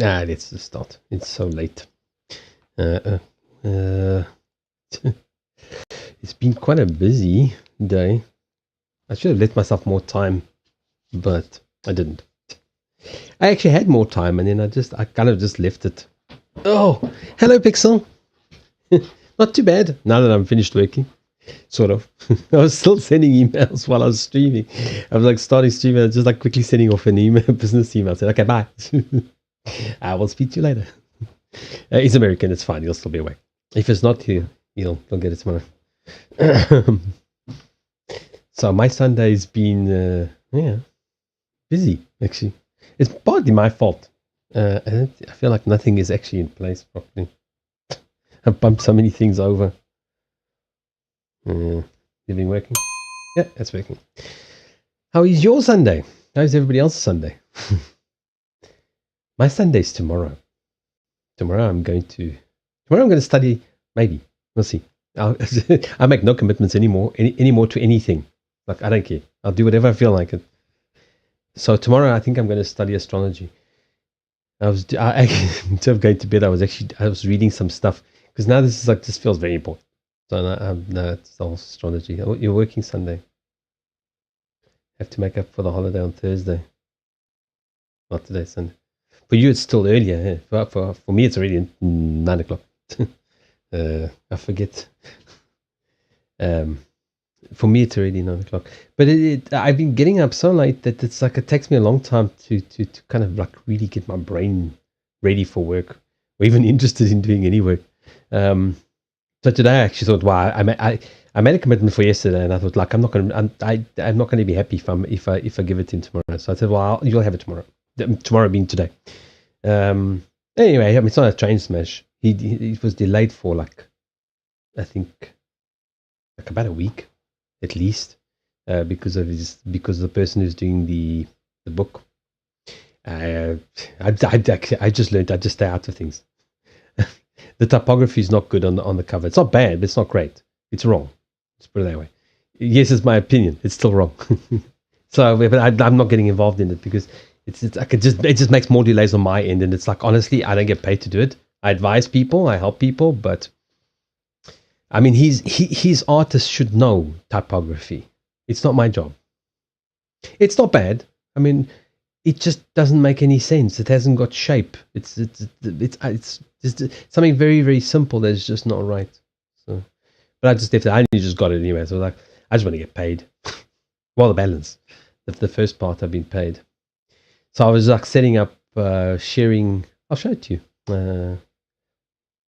Ah, let's just start. It's so late. Uh, uh, it's been quite a busy day. I should have let myself more time, but I didn't. I actually had more time, and then I kind of just left it. Oh, hello, Pixel. Not too bad. Now that I'm finished working, sort of. I was still sending emails while I was streaming. I was like starting streaming, just like quickly sending off an email, business email. I said, okay, bye. I will speak to you later. He's American. It's fine. He'll still be awake. If it's not here, he'll get it tomorrow. So my Sunday's been busy. Actually, it's partly my fault. I feel like nothing is actually in place properly. I've bumped so many things over. You been working? Yeah, that's working. How is your Sunday? How's everybody else's Sunday? My Sunday's tomorrow. Tomorrow I'm going to study. Maybe we'll see. I make no commitments anymore to anything. Like I don't care. I'll do whatever I feel like it. So tomorrow I think I'm going to study astrology. Instead of going to bed, I was reading some stuff because now this feels very important. So no, it's all astrology. You're working Sunday. Have to make up for the holiday on Thursday. Not today, Sunday. For you, it's still earlier. Yeah? For me, it's already 9 o'clock. I forget. For me, it's already 9 o'clock. But I've been getting up so late that it's like it takes me a long time to kind of like really get my brain ready for work or even interested in doing any work. So today I actually thought, wow, I made a commitment for yesterday, and I thought, like, I'm not going to be happy if I give it in tomorrow. So I said, well, you'll have it tomorrow. Tomorrow being today. Anyway, I mean, it's not a train smash. He was delayed for I think about a week at least, because of the person who's doing the book. I just learned I just stay out of things. The typography is not good on the cover. It's not bad, but it's not great. It's wrong. Let's put it that way. Yes, it's my opinion. It's still wrong. So, but I'm not getting involved in it because it's like it just makes more delays on my end, and it's like, honestly, I don't get paid to do it. I advise people, I help people, but I mean, his artists should know typography. It's not my job. It's not bad. I mean, it just doesn't make any sense. It hasn't got shape. It's just something very, very simple that's just not right. So, but I only just got it anyway. So like, I just want to get paid. Well, the balance. The first part I've been paid. So I was like setting up sharing. I'll show it to you.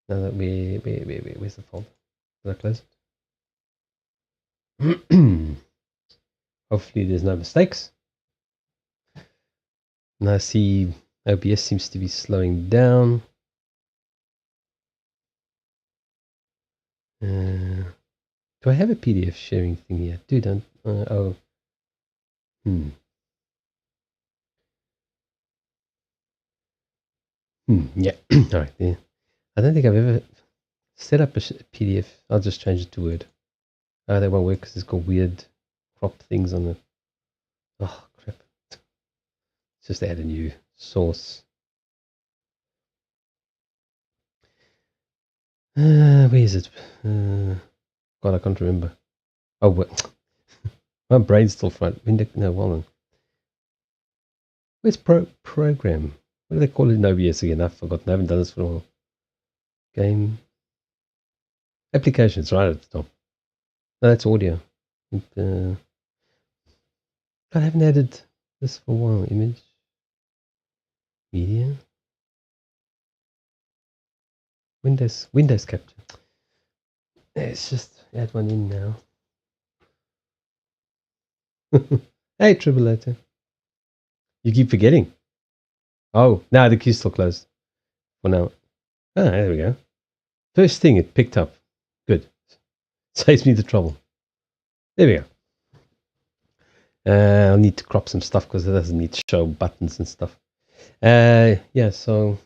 No, where's the folder? Did I close it? Hopefully there's no mistakes. And I see OBS seems to be slowing down. Do I have a PDF sharing thing here? Dude, oh. Yeah. All right. Yeah. I don't think I've ever set up a PDF. I'll just change it to Word. Oh, that won't work because it's got weird crop things on it. Oh, crap. Let's just add a new source. Where is it? God, I can't remember. Oh, what? My brain's still fried. No, hold on. Where's program? What do they call it in OBS again? I've forgotten. I haven't done this for a while. Game. Applications, right at the top. No, that's audio. I haven't added this for a while. Image. Media. Windows capture. Let's just add one in now. Hey, Tribulator. You keep forgetting. Oh, now the queue's still closed. For now. Ah, there we go. First thing it picked up. Good. Saves me the trouble. There we go. I'll need to crop some stuff because it doesn't need to show buttons and stuff. Yeah, so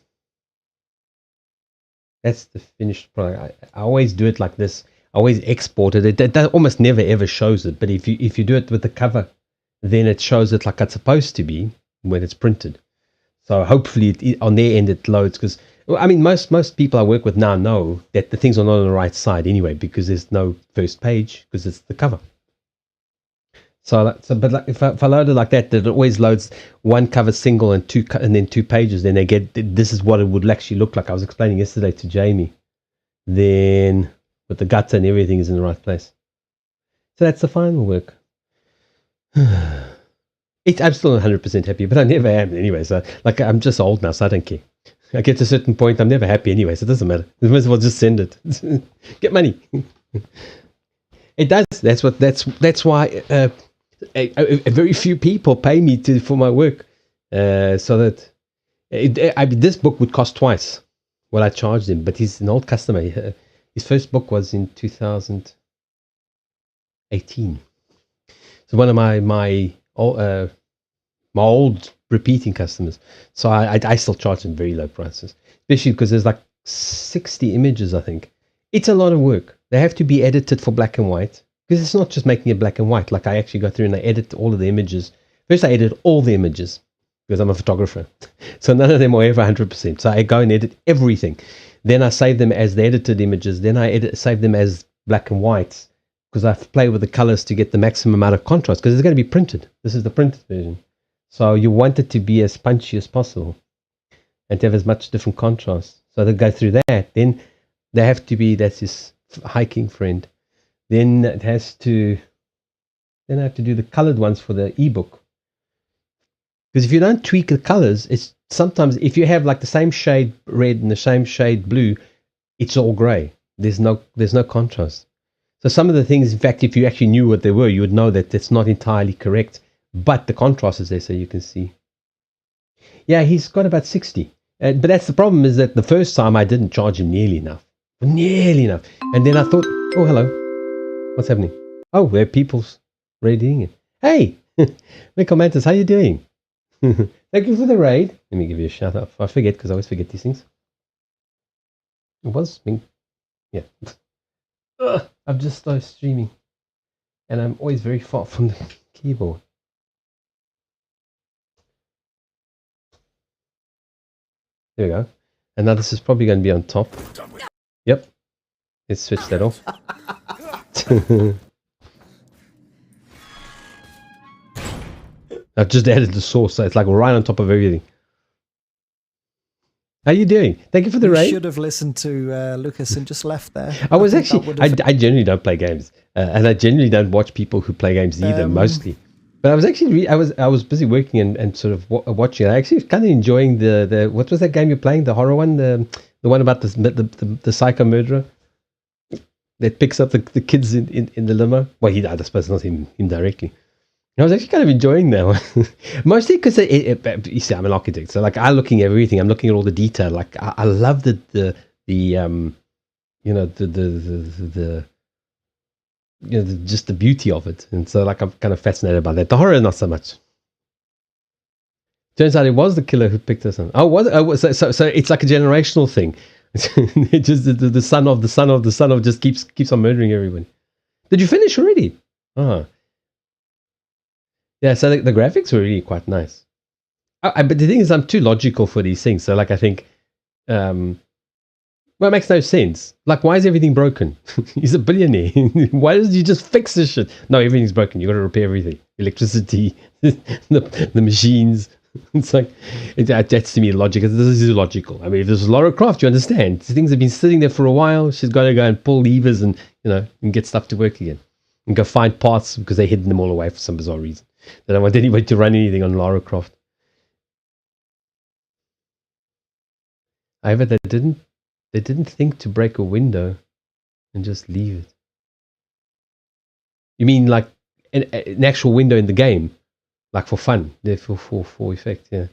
that's the finished product. I always do it like this. I always export it. It almost never ever shows it. But if you do it with the cover, then it shows it like it's supposed to be when it's printed. So hopefully on their end it loads because I mean most people I work with now know that the things are not on the right side anyway because there's no first page because it's the cover. But like if I load it like that, it always loads one cover single and then two pages. Then they get this is what it would actually look like. I was explaining yesterday to Jamie. Then with the gutter and everything is in the right place. So that's the final work. I'm still 100% happy, but I never am anyway. So like I'm just old now, so I don't care. I get to a certain point, I'm never happy anyway, so it doesn't matter. You might as well just send it. Get money. It does. That's why a very few people pay me for my work, so that this book would cost twice what I charged him. But he's an old customer. His first book was in 2018. So one of my old repeating customers. So I still charge them very low prices, especially because there's like 60 images, I think. It's a lot of work. They have to be edited for black and white because it's not just making it black and white. Like I actually go through and I edit all of the images. First, I edit all the images because I'm a photographer. So none of them are ever 100%. So I go and edit everything. Then I save them as the edited images. Then I save them as black and whites because I play with the colors to get the maximum amount of contrast because it's going to be printed. This is the printed version. So you want it to be as punchy as possible and to have as much different contrast. So they go through that. Then they have to be, that's his hiking friend. Then I have to do the colored ones for the ebook. Because if you don't tweak the colors, it's sometimes if you have like the same shade red and the same shade blue, it's all gray. There's no contrast. So some of the things, in fact, if you actually knew what they were, you would know that it's not entirely correct. But the contrast is there so you can see. Yeah, he's got about 60. But that's the problem is that the first time I didn't charge him nearly enough. Nearly enough. And then I thought, oh, hello. What's happening? Oh, there are people's raiding it. Hey, Michael Mantis, how you doing? Thank you for the raid. Let me give you a shout out. I forget because I always forget these things. It was me. Yeah. I've just started streaming. And I'm always very far from the keyboard. There we go. And now this is probably going to be on top. Yep. Let's switch that off. I've just added the sauce, so it's like right on top of everything. How you doing? Thank you for the raid. You should have listened to Lucas and just left there. I generally don't play games, and I generally don't watch people who play games either. Mostly, but I was actually I was busy working and sort of watching. I actually was kind of enjoying the what was that game you're playing? The horror one, the The one about the psycho murderer that picks up the kids in the limo. Well, I suppose not him directly. I was actually kind of enjoying that one. Mostly because you see, I'm an architect, so like I'm looking at everything. I'm looking at all the detail. Like I love the you know the just the beauty of it, and so like I'm kind of fascinated by that. The horror, not so much. Turns out it was the killer who picked us on. Oh, was it? Oh, so it's like a generational thing. It just the son of the son of the son of just keeps on murdering everyone. Did you finish already? Oh, yeah. So the graphics were really quite nice. But the thing is, I'm too logical for these things. So like I think, well, it makes no sense. Like, why is everything broken? He's a billionaire. Why doesn't he just fix this shit? No, everything's broken. You got to repair everything. Electricity, the machines. It's like that's to me logic. This is illogical. I mean, if there's Lara Croft, you understand. Things have been sitting there for a while. She's got to go and pull levers and and get stuff to work again, and go find parts because they're hidden them all away for some bizarre reason. They don't want anybody to run anything on Lara Croft. However, they didn't think to break a window and just leave it. You mean like an actual window in the game, like for fun, for effect, yeah.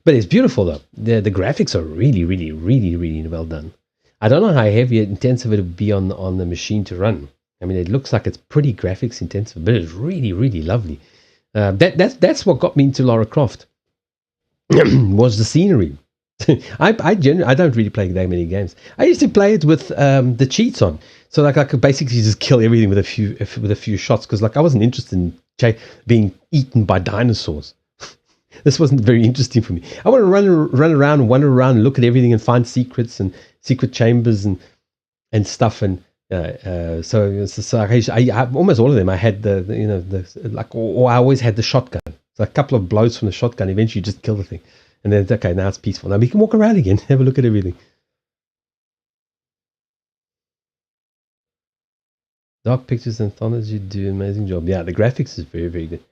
But it's beautiful though. The graphics are really, really, really, really well done. I don't know how heavy intensive it would be on the machine to run. I mean, it looks like it's pretty graphics intensive, but it's really, really lovely. That's what got me into Lara Croft was the scenery. I don't really play that many games. I used to play it with the cheats on, so like I could basically just kill everything with a few shots because like I wasn't interested in being eaten by dinosaurs. This wasn't very interesting for me. I want to run around and wander around and look at everything and find secrets and secret chambers and stuff. And so I almost all of them I had or I always had the shotgun. So a couple of blows from the shotgun eventually just kill the thing. And then, okay, now it's peaceful. Now we can walk around again, have a look at everything. Dark Pictures Anthology do an amazing job. Yeah, the graphics is very, very good.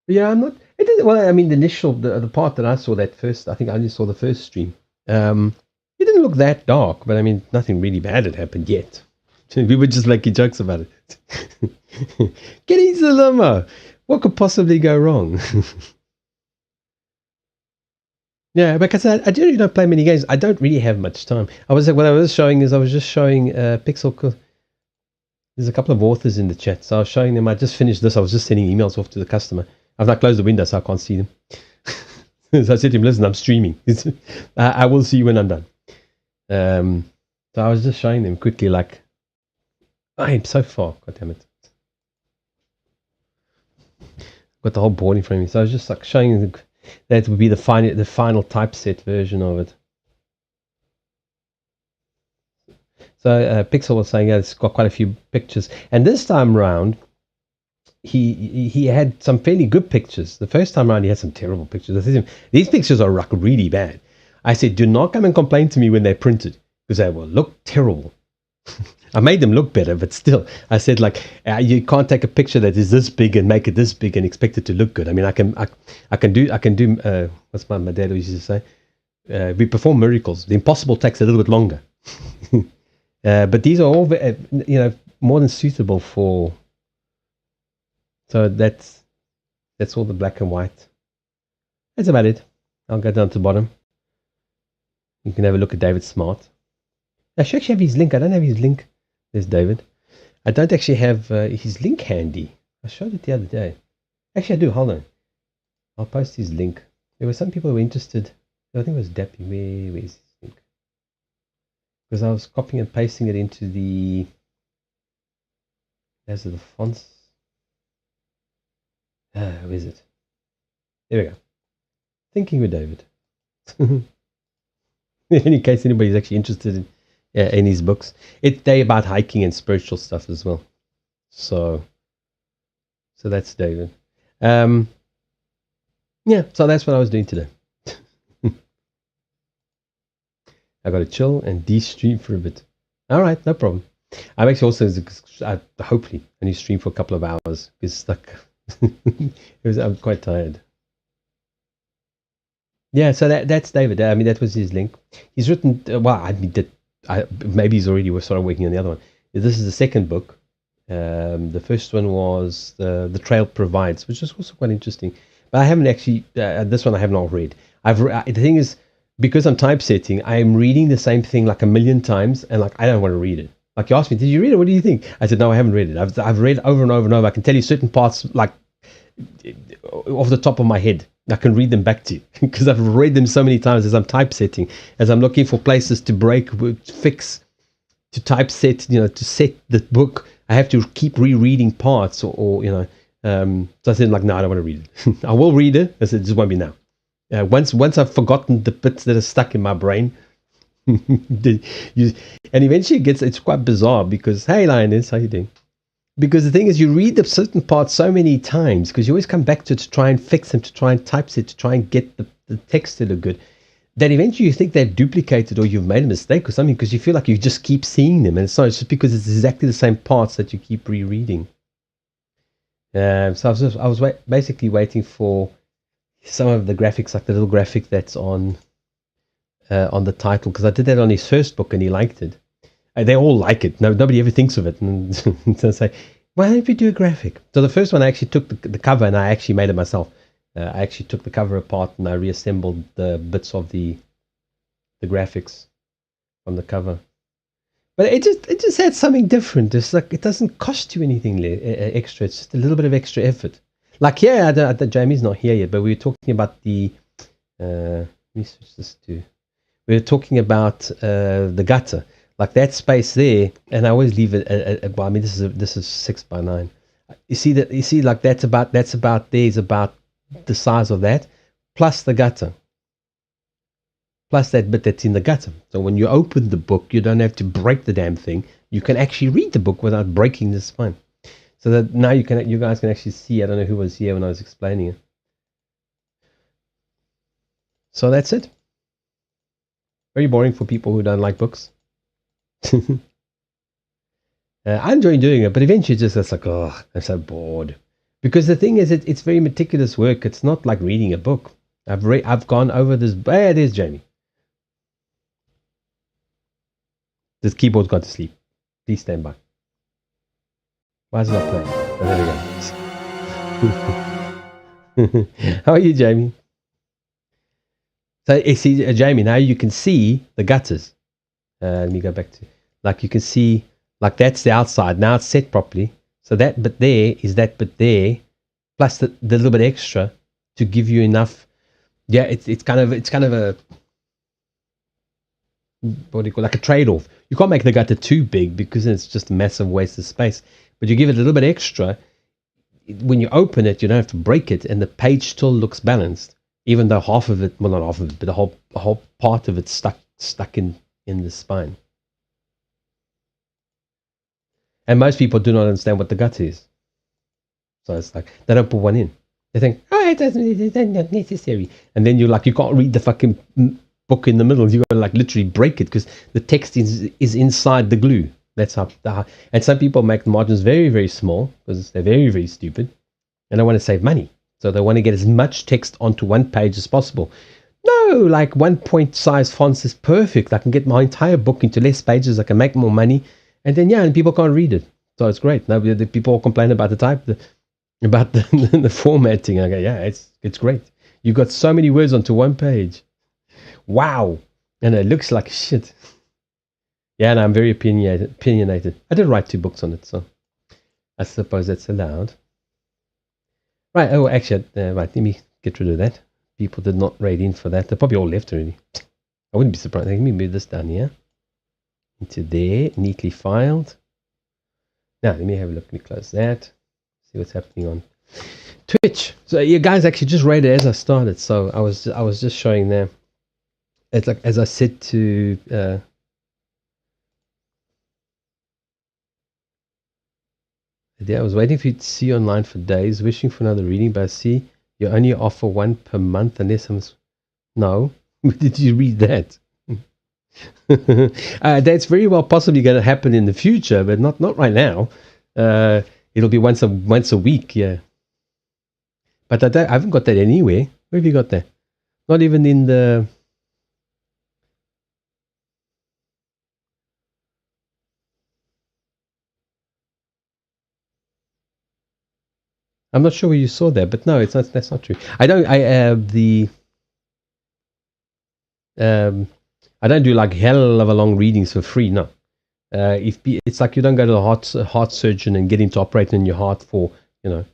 But yeah, I'm not. It didn't. Well, I mean, the part that I saw that first, I think I only saw the first stream. It didn't look that dark, but I mean, nothing really bad had happened yet. We were just making jokes about it. Get into the limo. What could possibly go wrong? Yeah, because I generally don't play many games. I don't really have much time. What I was just showing Pixel. There's a couple of authors in the chat, so I was showing them. I just finished this. I was just sending emails off to the customer. I've not closed the window, so I can't see them. So I said to him, "Listen, I'm streaming. I will see you when I'm done." So I was just showing them quickly, like, I am so far. God damn it! Got the whole board in front of me, so I was just like showing them. That would be the final typeset version of it. So Pixel was saying, it's got quite a few pictures, and this time round, he had some fairly good pictures. The first time around, he had some terrible pictures. These pictures are like really bad. I said, do not come and complain to me when they're printed because they will look terrible. I made them look better, but still, I said like you can't take a picture that is this big and make it this big and expect it to look good. I mean, I can do. What's my dad used to say? We perform miracles. The impossible takes a little bit longer, but these are all more than suitable for. So that's all the black and white. That's about it. I'll go down to the bottom. You can have a look at David Smart. I should actually have his link. I don't have his link. There's David. I don't actually have his link handy. I showed it the other day. Actually, I do. Hold on. I'll post his link. There were some people who were interested. I think it was Dappy. Where is his link? Because I was copying and pasting it into the... There's the fonts. Where is it? There we go. Thinking with David. In any case, anybody's actually interested in his books. They're about hiking and spiritual stuff as well. So that's David. Yeah, so that's what I was doing today. I got to chill and de-stream for a bit. All right, no problem. I'm actually also hopefully only stream for a couple of hours because I'm quite tired. Yeah, so that's David. I mean, that was his link. He's written. Well, I mean, maybe he's already started working on the other one. This is the second book. The first one was the Trail Provides, which is also quite interesting. But I haven't actually. This one I have not read. The thing is, because I'm typesetting, I am reading the same thing like a million times, and like I don't want to read it. Like you asked me, did you read it? What do you think? I said no, I haven't read it. I've read over and over and over. I can tell you certain parts like off the top of my head. I can read them back to you because I've read them so many times as I'm typesetting, as I'm looking for places to break, to fix, to typeset, to set the book. I have to keep rereading parts or so I said like, no, I don't want to read it. I will read it. I said, it just won't be now. Once I've forgotten the bits that are stuck in my brain, and eventually it's quite bizarre because, hey, Lioness, how you doing? Because the thing is, you read the certain parts so many times because you always come back to it to try and fix them, to try and typeset, to try and get the text to look good, that eventually you think they're duplicated or you've made a mistake or something because you feel like you just keep seeing them. And it's not, it's just because it's exactly the same parts that you keep rereading. So I was basically waiting for some of the graphics, like the little graphic that's on the title, because I did that on his first book and he liked it. They all like it. Nobody ever thinks of it. And so I say, why don't we do a graphic? So the first one, I actually took the cover and I actually made it myself. I actually took the cover apart and I reassembled the bits of the graphics on the cover. But it just had something different. It's like it doesn't cost you anything extra. It's just a little bit of extra effort. Like here, Jamie's not here yet, but we were talking about the. Let me switch this to. We were talking about the gutter. Like that space there, and I always leave it. Well, I mean, this is 6x9. You see, like that's about there is about the size of that, plus the gutter, plus that bit that's in the gutter. So when you open the book, you don't have to break the damn thing. You can actually read the book without breaking the spine. So that now you guys can actually see. I don't know who was here when I was explaining it. So that's it. Very boring for people who don't like books. I enjoy doing it, but eventually it's like, oh, I'm so bored. Because the thing is, it's very meticulous work. It's not like reading a book. I've gone over this. There's Jamie. This keyboard's gone to sleep. Please stand by. Why is it not playing? Oh, there we go. How are you, Jamie? So you see, Jamie, now you can see the gutters. Let me go back to, like you can see, like that's the outside. Now it's set properly. So that bit there is that bit there, plus the little bit extra to give you enough. Yeah, it's kind of a, what do you call, like a trade-off. You can't make the gutter too big because it's just a massive waste of space. But you give it a little bit extra. When you open it, you don't have to break it, and the page still looks balanced, even though half of it, well, not half of it, but the whole part of it stuck in the spine. And most people do not understand what the gutter is. So it's like, they don't put one in. They think, oh, it's not necessary. And then you can't read the fucking book in the middle. You got to like literally break it because the text is inside the glue. That's how. And some people make the margins very, very small because they're very, very stupid. And they want to save money. So they want to get as much text onto one page as possible. No, like 1 point size fonts is perfect. I can get my entire book into less pages. I can make more money. And then, and people can't read it. So it's great. Now the people complain about about the formatting. I go, yeah, it's great. You've got so many words onto one page. Wow. And it looks like shit. Yeah, and I'm very opinionated. I did write 2 books on it, so I suppose that's allowed. Right. Oh, actually, right. Let me get rid of that. People did not raid in for that. They're probably all left already. I wouldn't be surprised. Let me move this down here. Into there, neatly filed. Now, let me have a look. Let me close that. See what's happening on Twitch. So you guys actually just raided as I started. So I was just showing there. It's like, as I said to I was waiting for you to see you online for days, wishing for another reading, but I see you only offer 1 per month unless I'm... No? Did you read that? That's very well possibly going to happen in the future, but not right now. It'll be once a week, yeah. But I haven't got that anywhere. Where have you got that? Not even in the. I'm not sure where you saw that, but no, it's not. That's not true. I don't. I don't do like hell of a long readings for free. No, it's like you don't go to the heart surgeon and get him to operate on your heart for the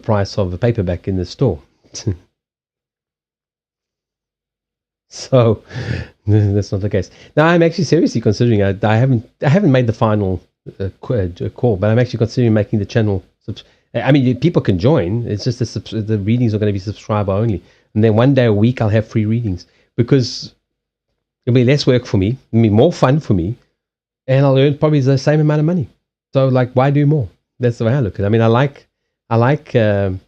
price of a paperback in the store. So that's not the case. Now I'm actually seriously considering. I haven't made the final call, but I'm actually considering making the channel. I mean, people can join. It's just the readings are going to be subscriber only, and then one day a week I'll have free readings because it'll be less work for me, it'll be more fun for me, and I'll earn probably the same amount of money. So like, why do more? That's the way I look at it. I mean, I like. I'm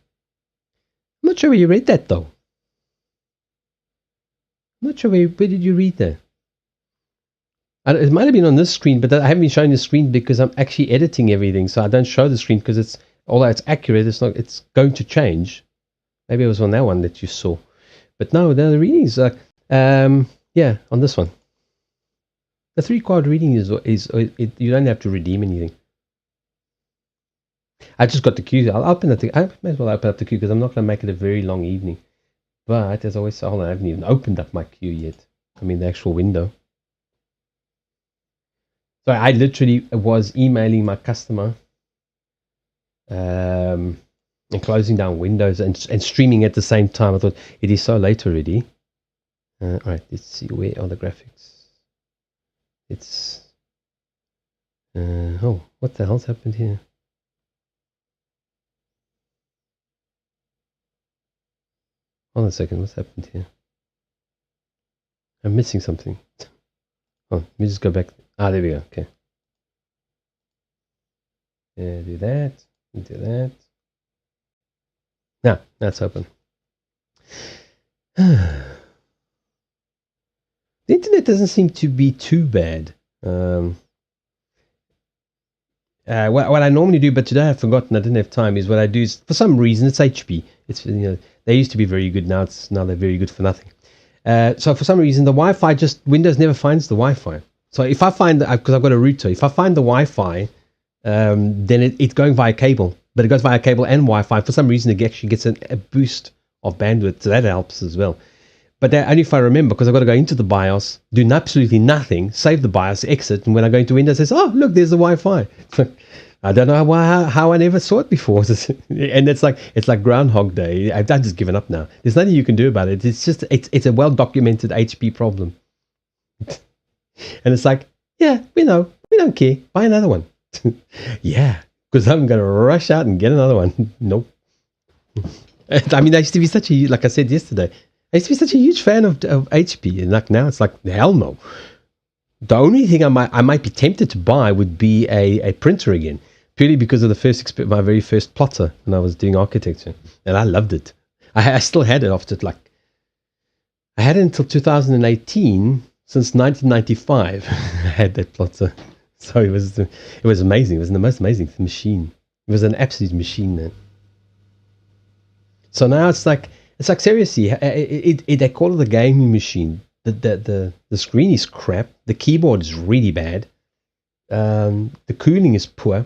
not sure where you read that though. I'm not sure where did you read that? It might have been on this screen, but I haven't been showing the screen because I'm actually editing everything, so I don't show the screen because although it's accurate, it's not. It's going to change. Maybe it was on that one that you saw, but no, the readings. Yeah, on this one, the 3-card reading is you don't have to redeem anything. I just got the queue. I'll open it. I may as well open up the queue because I'm not going to make it a very long evening. But as always, hold on, I haven't even opened up my queue yet. I mean, the actual window. So I literally was emailing my customer and closing down windows and streaming at the same time. I thought, it is so late already. All right, let's see, where are the graphics? It's... oh, what the hell's happened here? Hold on a second, what's happened here? I'm missing something. Oh, let me just go back. There we go, okay. Do that, do that. Now, that's open. The internet doesn't seem to be too bad. What I normally do, but today I've forgotten, I didn't have time, is what I do is, for some reason, it's HP. It's, they used to be very good, now they're very good for nothing. So for some reason, the Wi-Fi Windows never finds the Wi-Fi. So if I find, because I've got a router, if I find the Wi-Fi, then it's going via cable, but it goes via cable and Wi-Fi. For some reason, it actually gets a boost of bandwidth, so that helps as well. But only if I remember, because I've got to go into the BIOS, do absolutely nothing, save the BIOS, exit, and when I go into Windows, it says, oh, look, there's the Wi-Fi. I don't know how I never saw it before. And it's like Groundhog Day. I've just given up now. There's nothing you can do about it. It's just, it's a well-documented HP problem. And it's like, yeah, we know. We don't care. Buy another one. Yeah, because I'm going to rush out and get another one. Nope. I mean, I used to be such a, like I said yesterday, I used to be such a huge fan of HP. And like now, it's like, hell no. The only thing I might be tempted to buy would be a printer again, purely because of my very first plotter when I was doing architecture, and I loved it. I still had it after I had it until 2018. Since 1995, I had that plotter, so it was amazing. It was the most amazing machine. It was an absolute machine then. So now it's like seriously, they call it a gaming machine. The screen is crap. The keyboard is really bad. The cooling is poor.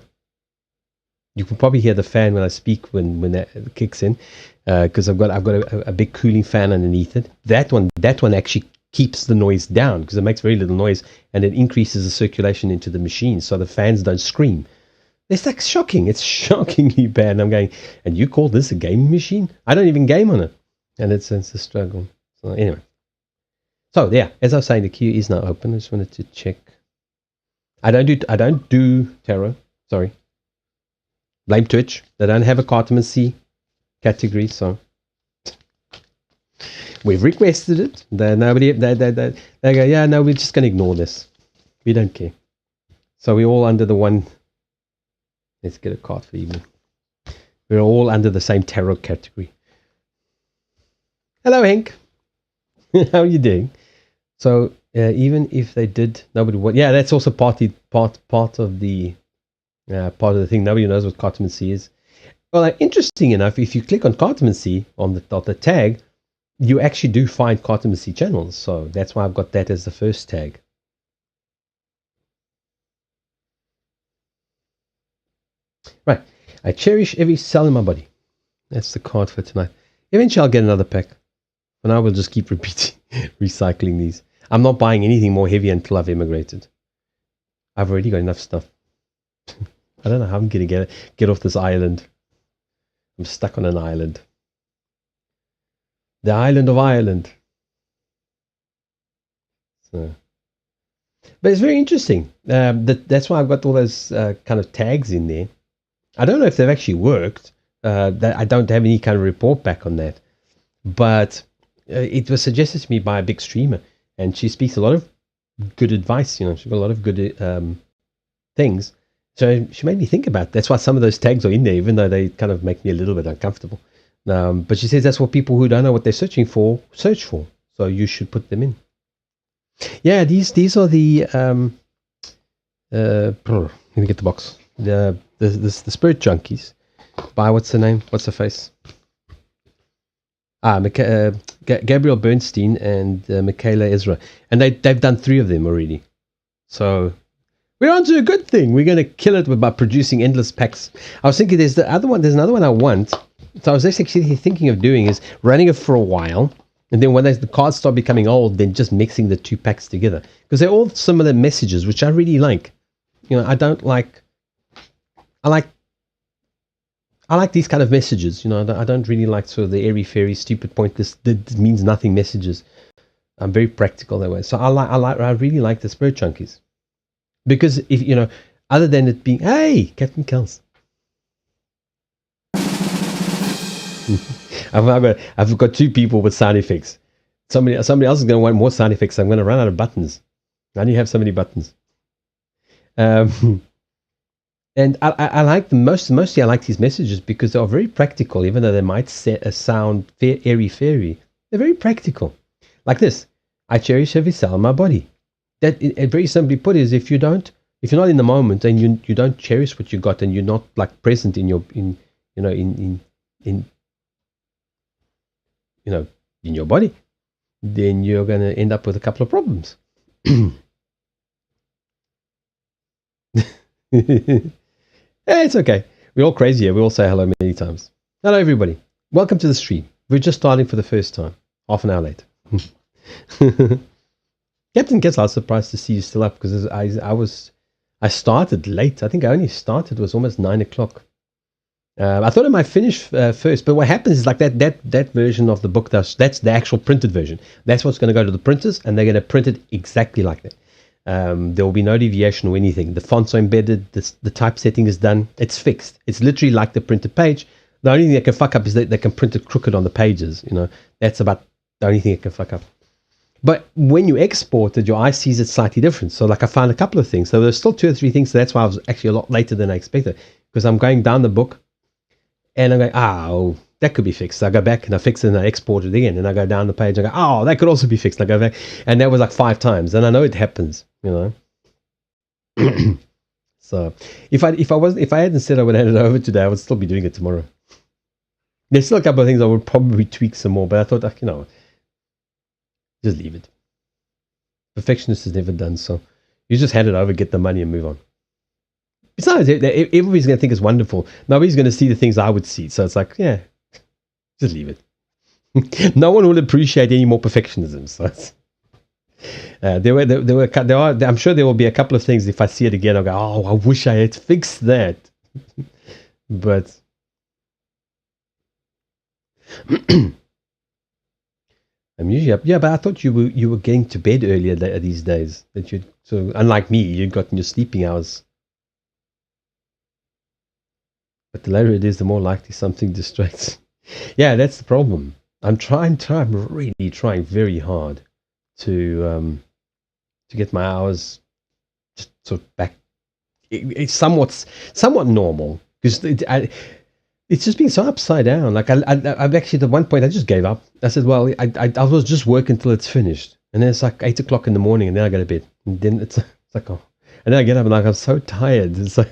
You can probably hear the fan when I speak when that kicks in, because I've got a big cooling fan underneath it. That one actually keeps the noise down because it makes very little noise, and it increases the circulation into the machine so the fans don't scream. It's like shocking. It's shockingly bad. And I'm going, and you call this a gaming machine? I don't even game on it, and it's a struggle. So anyway. So yeah, as I was saying, the queue is now open. I just wanted to check. I don't do tarot. Sorry. Blame Twitch. They don't have a cartomancy category, so we've requested it. They go, yeah, no, we're just going to ignore this. We don't care. So we're all under the one. Let's get a card for the evening. We're all under the same tarot category. Hello, Hank. How are you doing? So even if they did, nobody would. Yeah, that's also part of the thing. Nobody knows what cartomancy is. Well, interesting enough, if you click on cartomancy on the tag, you actually do find Cartomacy channels. So that's why I've got that as the first tag. Right. I cherish every cell in my body. That's the card for tonight. Eventually I'll get another pack. For now we'll just keep repeating, recycling these. I'm not buying anything more heavy until I've emigrated. I've already got enough stuff. I don't know how I'm going to get off this island. I'm stuck on an island. The island of Ireland. So. But it's very interesting. That's why I've got all those kind of tags in there. I don't know if they've actually worked. I don't have any kind of report back on that. But it was suggested to me by a big streamer. And she speaks a lot of good advice. She's got a lot of good things. So she made me think about it. That's why some of those tags are in there, even though they kind of make me a little bit uncomfortable. But she says that's what people who don't know what they're searching for search for. So you should put them in. Yeah, these are the let me get the box. The Spirit Junkies by what's the name? What's the face? Gabriel Bernstein and Michaela Ezra, and they've done 3 of them already. So we're on to a good thing. We're going to kill it by producing endless packs. I was thinking there's another one I want. So I was actually thinking of doing is running it for a while, and then when the cards start becoming old, then just mixing the 2 packs together, because they're all similar messages, which I really like. I like these kind of messages. I don't really like sort of the airy fairy, stupid, pointless, that means nothing messages. I'm very practical that way. So I really like the Spirit Junkies, because if other than it being, hey, Captain Kels. I've got 2 people with sound effects. Somebody else is going to want more sound effects. I'm going to run out of buttons. I only have so many buttons. And I like them mostly. I like these messages because they are very practical, even though they might sound airy fairy. They're very practical. Like this: I cherish every cell in my body. That, very simply put, is if you're not in the moment and you don't cherish what you got, and you're not like present in your body, then you're going to end up with a couple of problems. It's okay. We're all crazy here. We all say hello many times. Hello, everybody. Welcome to the stream. We're just starting for the first time. Half an hour late. Captain Kessler, I was surprised to see you still up, because I started late. I think I only started, it was almost 9 o'clock. I thought I might finish first, but what happens is like that version of the book, that's the actual printed version. That's what's going to go to the printers, and they're going to print it exactly like that. There will be no deviation or anything. The fonts are embedded. The typesetting is done. It's fixed. It's literally like the printed page. The only thing they can fuck up is that they can print it crooked on the pages. That's about the only thing it can fuck up. But when you export it, your eye sees it slightly different. So like I found a couple of things. So there's still 2 or 3 things. So that's why I was actually a lot later than I expected, because I'm going down the book and I'm going, that could be fixed. So I go back and I fix it and I export it again. And I go down the page and I go, that could also be fixed. And I go back. And that was like 5 times. And I know it happens, So if I hadn't said I would hand it over today, I would still be doing it tomorrow. There's still a couple of things I would probably tweak some more, but I thought, just leave it. Perfectionist is never done, so you just hand it over, get the money, and move on. Besides, everybody's going to think it's wonderful. Nobody's going to see the things I would see, so it's like, yeah, just leave it. No one will appreciate any more perfectionism. So I'm sure there will be a couple of things. If I see it again, I'll go, I wish I had fixed that. But I'm usually up. Yeah, but I thought you were getting to bed earlier these days. So unlike me, you've gotten your sleeping hours. But the later it is, the more likely something distracts. Yeah, that's the problem. I'm really trying very hard to get my hours just sort of back. It's somewhat normal, because it's just been so upside down. Like I've actually, at one point, I just gave up. I said, well, I will just work until it's finished, and then it's like 8 o'clock in the morning, and then I go to bed, and then it's like, and then I get up and I'm so tired. It's like,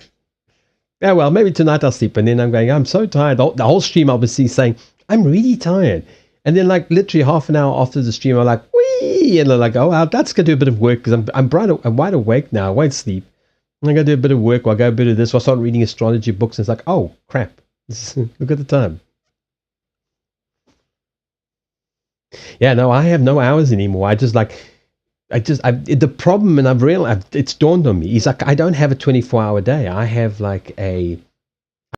yeah, well, maybe tonight I'll sleep, and then I'm going, I'm so tired. The whole stream I'll be saying, I'm really tired, And then like literally half an hour after the stream, I'm like, wee, and I'm like, oh, that's gonna do a bit of work because I'm wide awake now. I won't sleep. I'm gonna do a bit of work. Or I go a bit of this. Or I start reading astrology books. And it's like, oh crap! Look at the time. Yeah, no, I have no hours anymore. The problem, and I've realized it's dawned on me, is like I don't have a 24-hour day. I have like a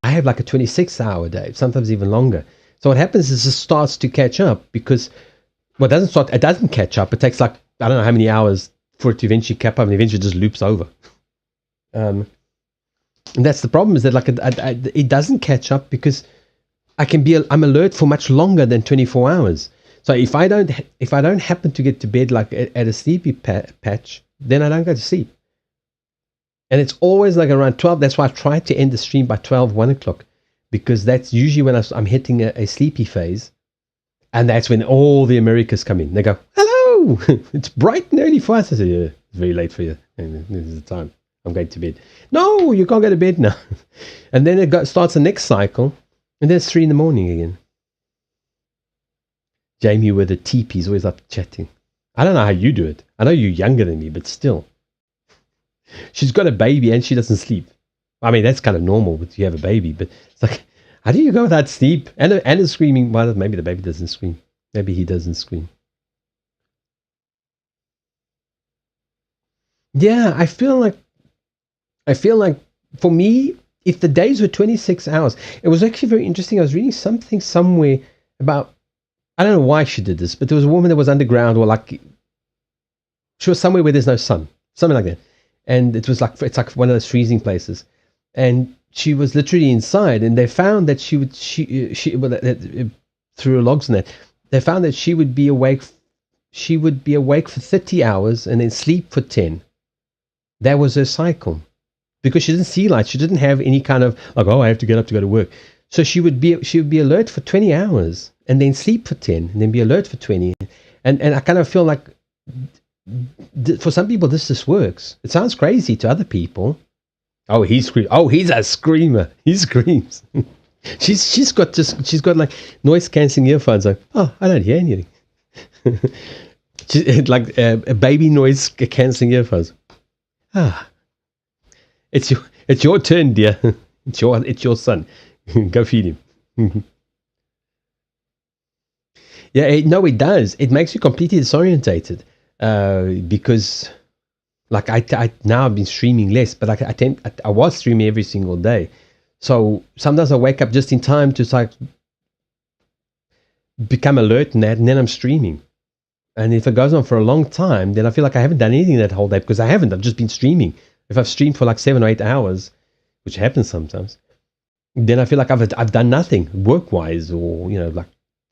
26-hour day, sometimes even longer. So what happens is it starts to catch up because, well, it doesn't catch up. It takes like, I don't know how many hours for it to eventually catch up and eventually just loops over. And that's the problem, is that like it doesn't catch up because I'm alert for much longer than 24 hours. So if I don't happen to get to bed like at a sleepy patch, then I don't go to sleep. And it's always like around 12. That's why I try to end the stream by 12, 1 o'clock, because that's usually when I'm hitting a sleepy phase. And that's when all the Americas come in. They go, hello, it's bright and early for us. I say, yeah, it's very late for you. And this is the time. I'm going to bed. No, you can't go to bed now. And then it starts the next cycle. And then it's 3 in the morning again. Jamie with a teepee is always up chatting. I don't know how you do it. I know you're younger than me, but still. She's got a baby and she doesn't sleep. I mean, that's kind of normal when you have a baby, but it's like, how do you go without sleep? And screaming. Well, maybe the baby doesn't scream. Maybe he doesn't scream. Yeah, I feel like for me, if the days were 26 hours, it was actually very interesting. I was reading something somewhere about, I don't know why she did this, but there was a woman that was underground, or like she was somewhere where there's no sun, something like that. And it's like one of those freezing places. And she was literally inside, and they found that she through her logs and that, they found that she would be awake for 30 hours and then sleep for 10. That was her cycle. Because she didn't see light. She didn't have any kind of like, oh, I have to get up to go to work. So she would be alert for 20 hours and then sleep for 10 and then be alert for 20. And I kind of feel like for some people this works. It sounds crazy to other people. Oh, he's a screamer. He screams. she's got like noise cancelling earphones. Like, oh, I don't hear anything. Like a baby noise cancelling earphones. It's your turn, dear. It's your son. Go feed him. Yeah, it does. It makes you completely disorientated because, like, I now I've been streaming less, but I was streaming every single day. So sometimes I wake up just in time to like become alert and then I'm streaming. And if it goes on for a long time, then I feel like I haven't done anything that whole day because I haven't. I've just been streaming. If I've streamed for like 7 or 8 hours, which happens sometimes, then I feel like I've done nothing work-wise or, like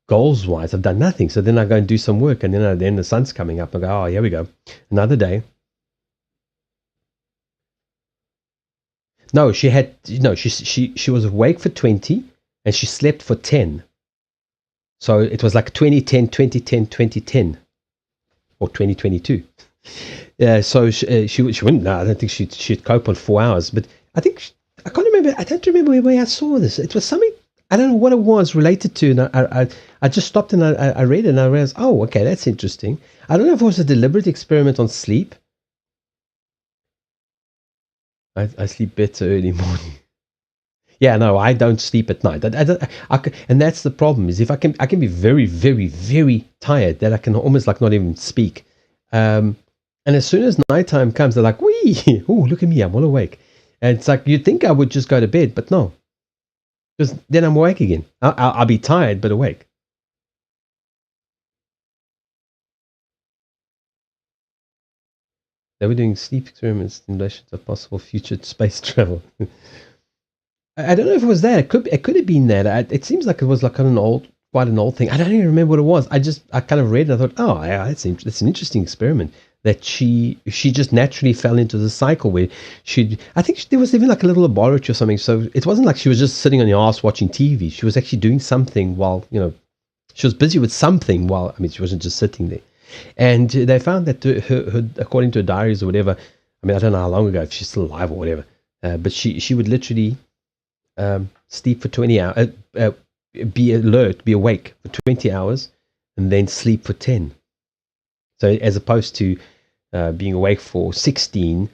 goals-wise. I've done nothing. So then I go and do some work, and then the sun's coming up. I go, oh, here we go. Another day. No, she was awake for 20 and she slept for 10. So it was like 2010, 2010, 2010 or 2022. So she wouldn't. No, I don't think she'd cope on 4 hours. But I think I can't remember. I don't remember where I saw this. It was something, I don't know what it was related to. And I just stopped and I read it and I realized, oh, okay, that's interesting. I don't know if it was a deliberate experiment on sleep. I sleep better early morning. Yeah, no, I don't sleep at night. And that's the problem. Is if I can be very, very, very tired that I can almost like not even speak. And as soon as nighttime comes, they're like, "Wee! Oh, look at me! I'm all awake." And it's like you'd think I would just go to bed, but no, because then I'm awake again. I'll be tired but awake. They were doing sleep experiments in relation to possible future space travel. I don't know if it was that. It could have been that. It seems like it was like quite an old thing. I don't even remember what it was. I kind of read it and I thought, oh, yeah, that's an interesting experiment. That she just naturally fell into the cycle where I think there was even like a little laboratory or something. So it wasn't like she was just sitting on your ass watching TV. She was actually doing something while, she was busy with something while, she wasn't just sitting there. And they found that her according to her diaries or whatever, I don't know how long ago, if she's still alive or whatever, but she would literally sleep for 20 hours, be alert, be awake for 20 hours, and then sleep for 10. So as opposed to being awake for 16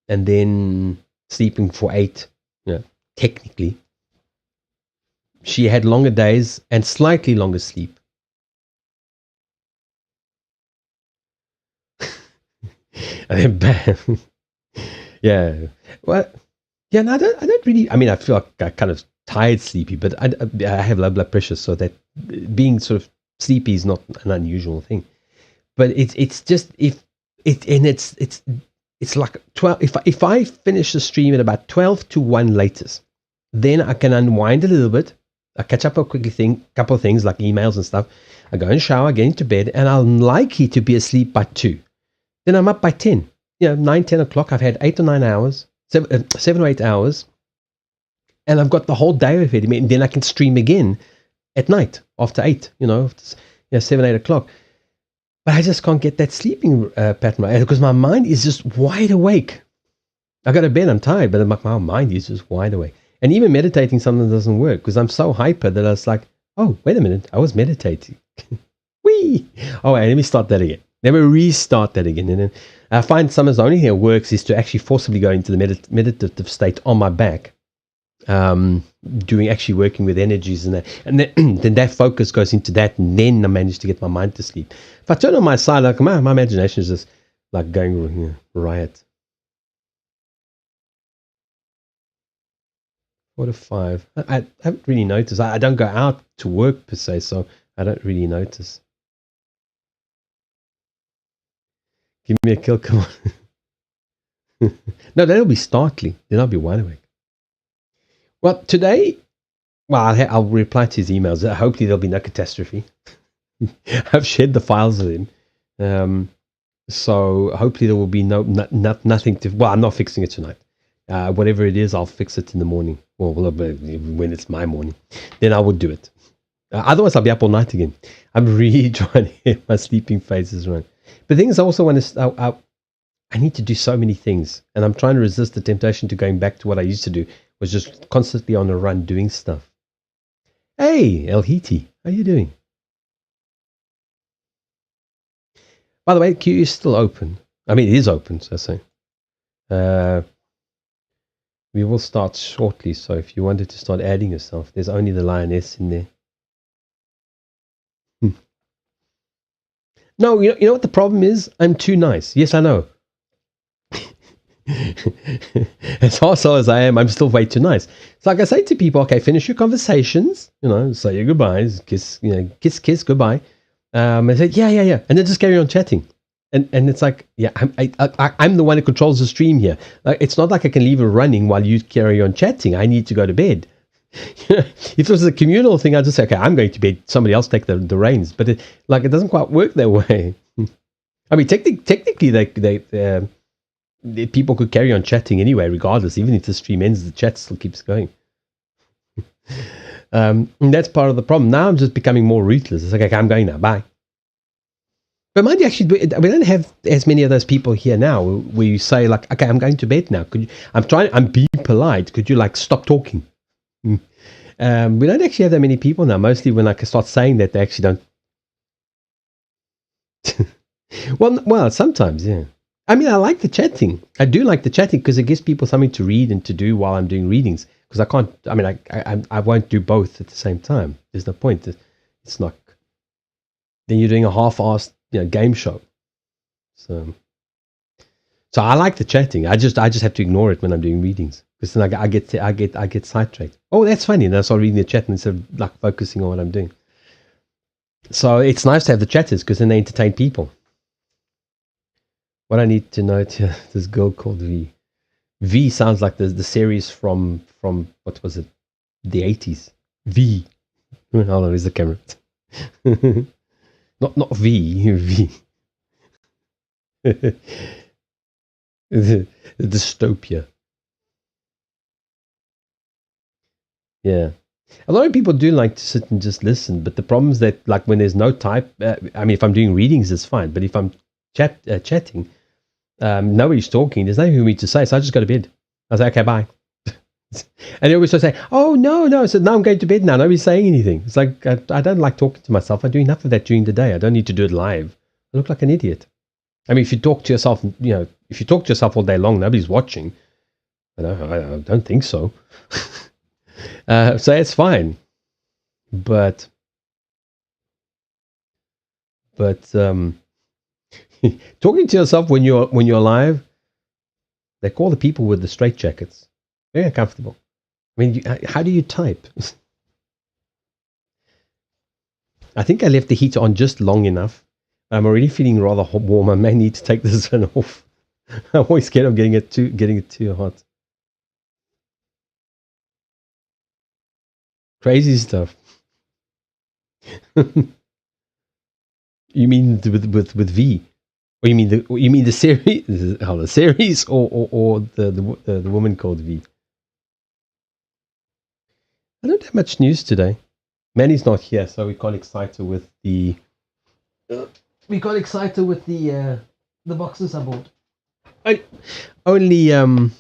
and then sleeping for 8, technically, she had longer days and slightly longer sleep. Yeah. Well, yeah, no, I don't really. I mean, I feel like I kind of tired, sleepy, but I have low blood pressure, so that being sort of sleepy is not an unusual thing. But it's just it's like 12. If I finish the stream at about 12 to 1 latest, then I can unwind a little bit. I catch up on couple of things like emails and stuff. I go and shower, get into bed, and I'm likely to be asleep by 2. Then I'm up by 10. 9, 10 o'clock. I've had 8 or 9 hours, 7 or 8 hours, and I've got the whole day ahead of me. And then I can stream again at night after 8, 7, 8 o'clock. But I just can't get that sleeping pattern right because my mind is just wide awake. I go to bed, I'm tired, but my mind is just wide awake. And even meditating sometimes doesn't work because I'm so hyper that I was like, oh, wait a minute, I was meditating. Whee! Oh, wait, let me start that again. Let me restart that again. And then I find sometimes the only thing that works is to actually forcibly go into the meditative state on my back, working with energies and that. And then that focus goes into that, and then I manage to get my mind to sleep. If I turn on my side, like my imagination is just like going riot. 4 to 5. I haven't really noticed. I don't go out to work per se, so I don't really notice. Give me a kill, come on. No, that'll be startling. Then I'll be wide awake. Well, today, I'll reply to his emails. Hopefully there'll be no catastrophe. I've shared the files with him. So hopefully there will be nothing to... Well, I'm not fixing it tonight. Whatever it is, I'll fix it in the morning. Well, when it's my morning. Then I would do it. Otherwise, I'll be up all night again. I'm really trying to get my sleeping phases right. But the thing is, I also want to... I need to do so many things. And I'm trying to resist the temptation to going back to what I used to do, was just constantly on a run doing stuff. Hey, El Hiti, how you doing? By the way, queue is still open. I mean, it is open, so I say. We will start shortly, so if you wanted to start adding yourself, there's only the lioness in there. No, you know what the problem is? I'm too nice. Yes, I know. As hostile as I am, I'm still way too nice. So like I say to people, okay, finish your conversations, say your goodbyes, kiss, kiss, goodbye. I say, yeah. And then just carry on chatting. And it's like, yeah, I'm the one who controls the stream here. It's not like I can leave it running while you carry on chatting. I need to go to bed. If it was a communal thing, I'd just say, okay, I'm going to bed. Somebody else take the reins. But it doesn't quite work that way. I mean, technically, they people could carry on chatting anyway, regardless. Even if the stream ends, the chat still keeps going. And that's part of the problem. Now I'm just becoming more ruthless. It's like, okay, I'm going now. Bye. But mind you, actually, we don't have as many of those people here now where you say, like, okay, I'm going to bed now. I'm being polite. Could you, stop talking? We don't actually have that many people now. Mostly when I start saying that, they actually don't. Well, sometimes, yeah. I mean, I like the chatting. I do like the chatting because it gives people something to read and to do while I'm doing readings. Because I can't, I mean, I won't do both at the same time. There's no point. It's not. Then you're doing a half-assed, game show. So I like the chatting. I just have to ignore it when I'm doing readings because then I get sidetracked. Oh, that's funny. And I start reading the chat instead of focusing on what I'm doing. So it's nice to have the chatters because then they entertain people. What I need to know to this girl called V. V sounds like the series from what was it? The 80s. V. Hold on, where's the camera? Not V. V. The dystopia. Yeah. A lot of people do like to sit and just listen, but the problem is that when there's no type, I mean, if I'm doing readings, it's fine. But if I'm chatting, nobody's talking. There's nothing for me to say, so I just go to bed. I say, okay, bye. And they always say, "Oh no!" So now I'm going to bed now. Nobody's saying anything. It's like I don't like talking to myself. I do enough of that during the day. I don't need to do it live. I look like an idiot. I mean, if you talk to yourself, if you talk to yourself all day long, nobody's watching. I don't think so. So it's fine. But talking to yourself when you're live, they call the people with the straitjackets. Very uncomfortable. I mean, how do you type? I think I left the heater on just long enough. I'm already feeling rather warm. I may need to take this one off. I'm always scared of getting it too hot. Crazy stuff. You mean with V? Or you mean the series? The series or the woman called V? I don't have much news today. Manny's not here, so we can't excite her with the. We got excited with the boxes I bought. Only only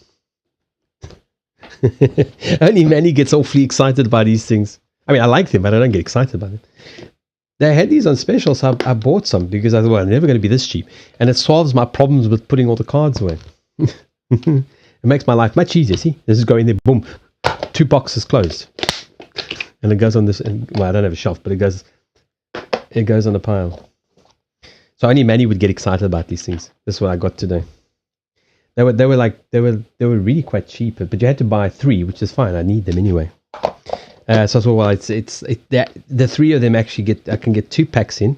Manny gets awfully excited by these things. I mean, I like them, but I don't get excited about it. They had these on special, so I bought some because I thought, well, they're never going to be this cheap. And it solves my problems with putting all the cards away. It makes my life much easier. See, this is going there, boom, 2 boxes closed. And it goes on this, well, I don't have a shelf, but it goes on a pile. So only Manny would get excited about these things. This is what I got today. They were really quite cheap, but you had to buy 3, which is fine. I need them anyway. So I thought, well, the 3 of them actually I can get 2 packs in.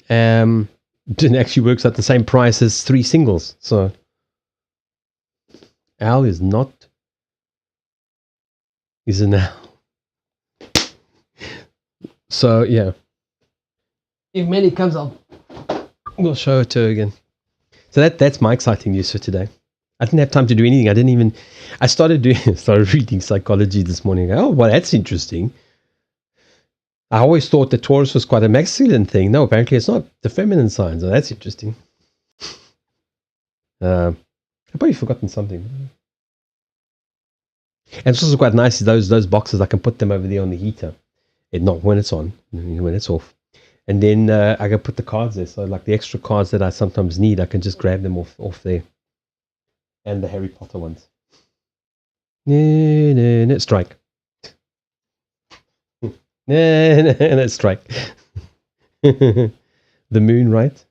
It actually works at the same price as 3 singles. So Al is an Al. So yeah, if Manny comes up, we'll show it to her again. So that's my exciting news for today. I didn't have time to do anything. I started reading psychology this morning. Oh, well, that's interesting. I always thought that Taurus was quite a masculine thing. No, apparently it's not. The feminine sign. So that's interesting. I've probably forgotten something. And it's also quite nice. Those boxes, I can put them over there on the heater. Not when it's on, when it's off. And then I can put the cards there. So like the extra cards that I sometimes need, I can just grab them off there. And the Harry Potter ones. No, strike. No, strike. The moon, right?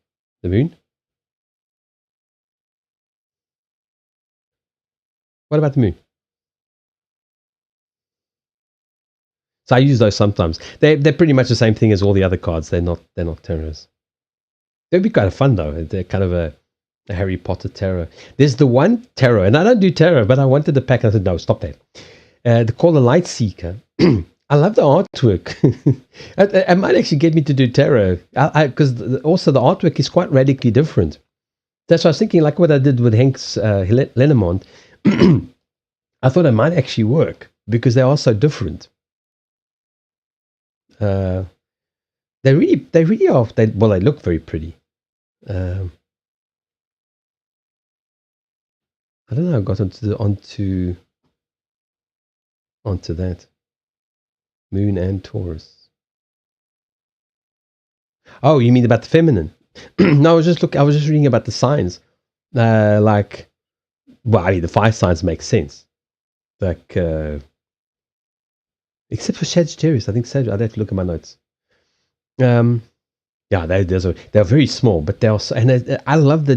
The moon? What about the moon? So I use those sometimes. They're pretty much the same thing as all the other cards. They're not terrors. They'd be kind of fun though. They're kind of a Harry Potter tarot. There's the one tarot, and I don't do tarot, but I wanted the pack. And I said, no, stop that. They're called the Light Seeker. I love the artwork. It might actually get me to do tarot because also the artwork is quite radically different. That's what I was thinking, like what I did with Henk's Lenormand. I thought it might actually work because they are so different. They really are. They look very pretty. I don't know. I got onto that Moon and Taurus. Oh, you mean about the feminine? No, I was just reading about the signs. The 5 signs make sense. Like, except for Sagittarius, I think I'd have to look at my notes. Yeah, they're very small, but I love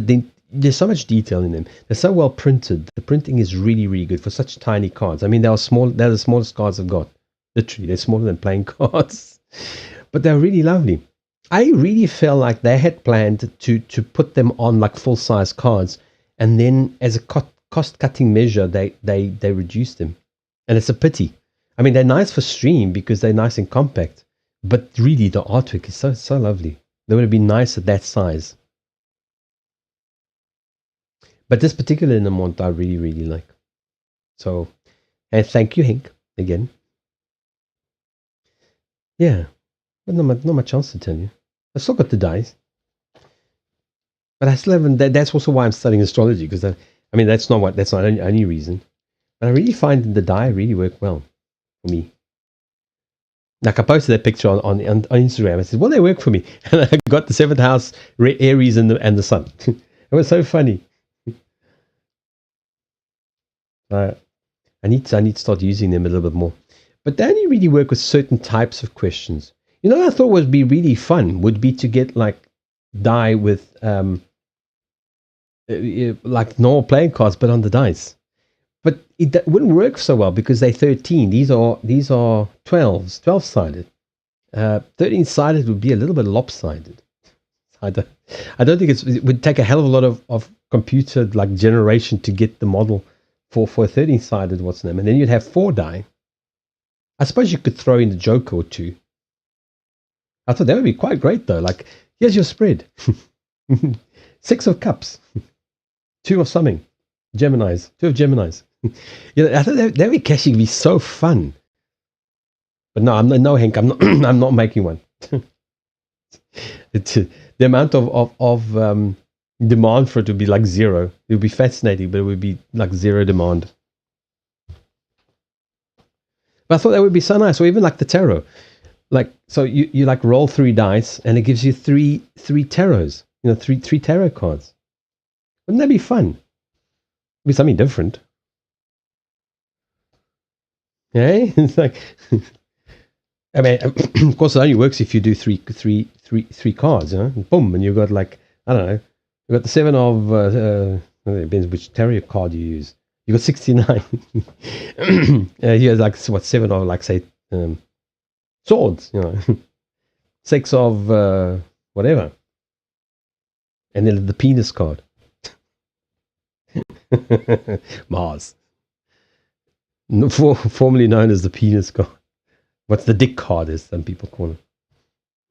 there's so much detail in them. They're so well printed. The printing is really, really good for such tiny cards. I mean, they're small. They're the smallest cards I've got. Literally, they're smaller than playing cards, but they're really lovely. I really felt like they had planned to put them on like full size cards, and then as a cost cutting measure, they reduced them, and it's a pity. I mean, they're nice for stream because they're nice and compact, but really the artwork is so lovely. They would have been nice at that size. But this particular Lemont I really, really like. So, and thank you, Henk, again. Yeah, but not much else to tell you. I still got the dice. But I still haven't, that's also why I'm studying astrology, because that's not the only reason. But I really find the die really work well for me. Like I posted that picture on Instagram. I said, well, they work for me. And I got the 7th house, Aries and the sun. It was so funny. I need to start using them a little bit more. But they only really work with certain types of questions. You know what I thought would be really fun would be to get like die with like normal playing cards, but on the dice. But it wouldn't work so well because they're 13. These are 12s, 12-sided. 13-sided would be a little bit lopsided. I don't think it would take a hell of a lot of computer like generation to get the model for a 13-sided what's name, and then you'd have 4 die. I suppose you could throw in the Joker or 2. I thought that would be quite great though. Like, here's your spread: 6 of Cups, 2 of something, Geminis, 2 of Geminis. I thought that would be caching be so fun. But no, Hank, I'm not. I'm not making one. The amount of demand for it would be like 0. It would be fascinating, but it would be like 0 demand. But I thought that would be so nice, or even like the tarot. Like, so you like roll 3 dice, and it gives you three tarots. Three tarot cards. Wouldn't that be fun? It'd be something different. Yeah, it's like. I mean, of course, it only works if you do three cards, boom, and you've got like, I don't know, you've got the 7 of, it depends which tarot card you use. You've got 69. Here's like, what, 7 of, like, say, swords, 6 of, whatever. And then the penis card. Mars. Formerly known as the penis card. What's the dick card, as some people call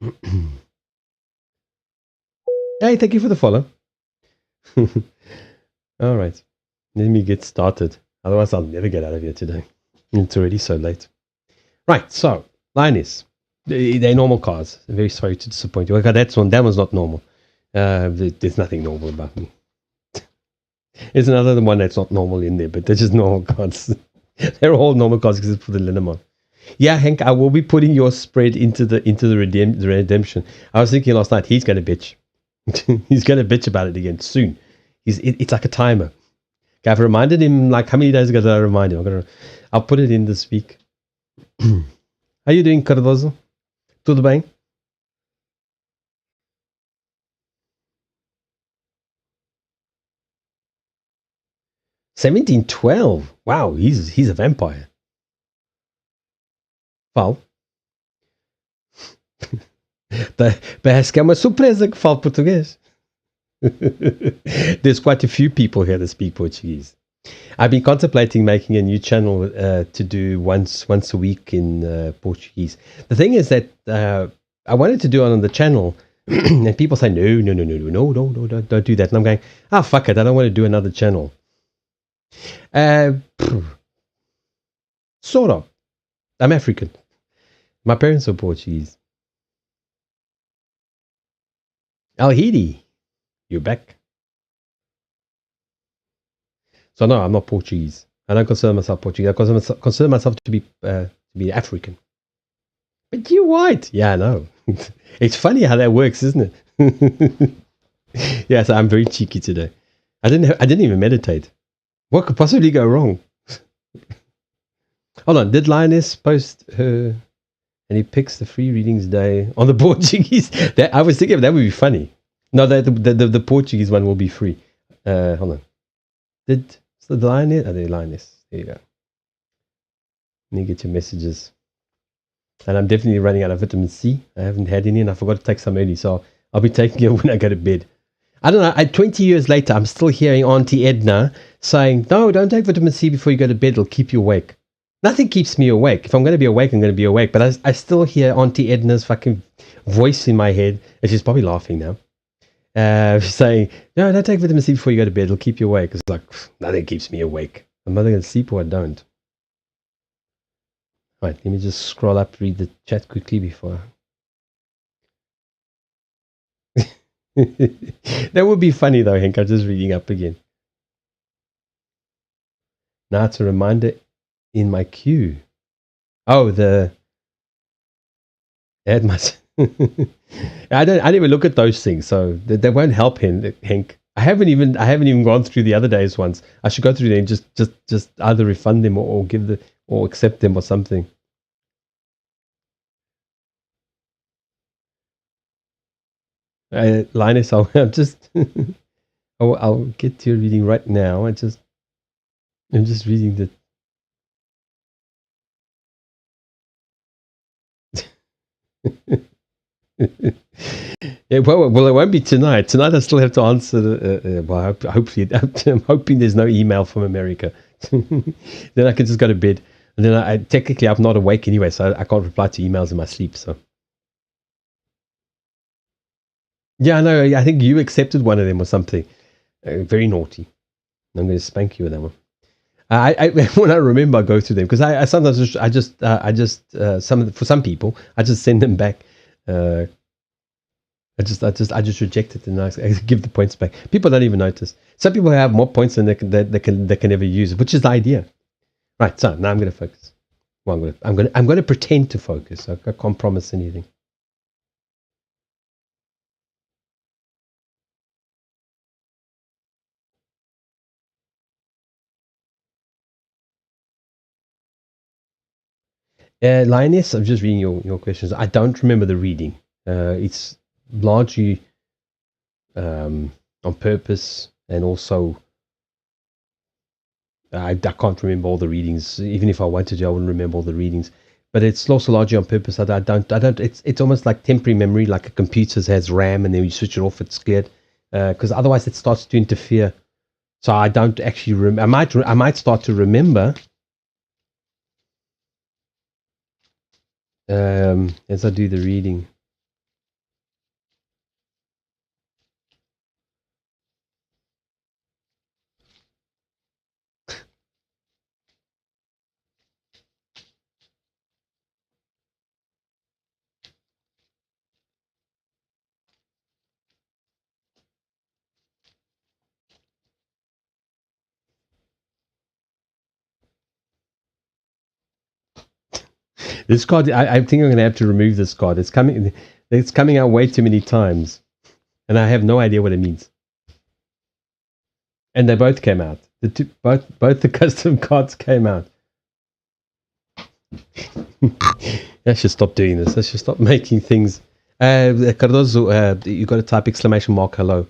it. Hey, thank you for the follow. All right. Let me get started. Otherwise, I'll never get out of here today. It's already so late. Right, so, Lioness. They're normal cards. I'm very sorry to disappoint you. Okay, that one's not normal. There's nothing normal about me. There's another one that's not normal in there, but they're just normal cards. They're all normal cards except for the Linamon. Yeah, Hank, I will be putting your spread into the redemption. I was thinking last night, he's going to bitch. He's going to bitch about it again soon. It's like a timer. Okay, I've reminded him, like, how many days ago did I remind him? I'll put it in this week. How you doing, Cardoso? Tudo bem? $17.12. Wow, he's a vampire. Falo. Parece que é uma surpresa que falo português. There's quite a few people here that speak Portuguese. I've been contemplating making a new channel to do once a week in Portuguese. The thing is that I wanted to do it on the channel, and people say no, don't do that. And I'm going, fuck it, I don't want to do another channel. Sort of. I'm African. My parents are Portuguese. Alhidi, you're back. So no, I'm not Portuguese. I don't consider myself Portuguese. I consider myself to be African. But you're white. Yeah, I know. It's funny how that works, isn't it? Yeah, so I'm very cheeky today. I didn't even meditate. What could possibly go wrong? Hold on, did Lioness post her? And he picks the free readings day on the Portuguese. I was thinking that would be funny. No, the Portuguese one will be free. Hold on. Did the Lioness? Oh, the Lioness. There you go. Let me get your messages. And I'm definitely running out of vitamin C. I haven't had any, and I forgot to take some early, so I'll be taking it when I go to bed. I don't know. 20 years later, I'm still hearing Auntie Edna saying, "No, don't take vitamin C before you go to bed. It'll keep you awake." Nothing keeps me awake. If I'm going to be awake, I'm going to be awake. But I still hear Auntie Edna's fucking voice in my head, and she's probably laughing now, saying, "No, don't take vitamin C before you go to bed. It'll keep you awake." It's like, nothing keeps me awake. I'm either going to sleep or I don't. Right, let me just scroll up, read the chat quickly before. That would be funny though, Hank. I'm just reading up again. Now it's a reminder in my queue. Oh, the add my. I didn't even look at those things, so they won't help him, Hank. I haven't even gone through the other days ones. I should go through them and just either refund them or give the or accept them or something. Linus, I'll just I'll get to your reading right now. I'm just reading the. Yeah, well, it won't be tonight. Tonight I still have to answer. Well, hopefully, I'm hoping there's no email from America. Then I can just go to bed, and then I technically I'm not awake anyway, so I can't reply to emails in my sleep. So yeah, I know. I think you accepted one of them or something. Very naughty. I'm going to spank you with that one. I when I remember, I go through them because I sometimes for some people I just send them back. I just reject it and I give the points back. People don't even notice. Some people have more points than they can ever use, which is the idea. Right. So now I'm going to focus. Well, I'm going to pretend to focus. I can't promise anything. Lioness, I'm just reading your questions. I don't remember the reading. It's largely on purpose, and also I can't remember all the readings. Even if I wanted to, I wouldn't remember all the readings. But it's also largely on purpose. I don't. It's almost like temporary memory, like a computer has RAM, and then you switch it off, it's cleared. Because otherwise, it starts to interfere. So I don't actually. I might start to remember as I do the reading. This card, I think I'm going to have to remove this card. It's coming out way too many times, and I have no idea what it means. And they both came out. Both the custom cards came out. I should stop doing this. I should stop making things. Cardozo, you got to type exclamation mark hello,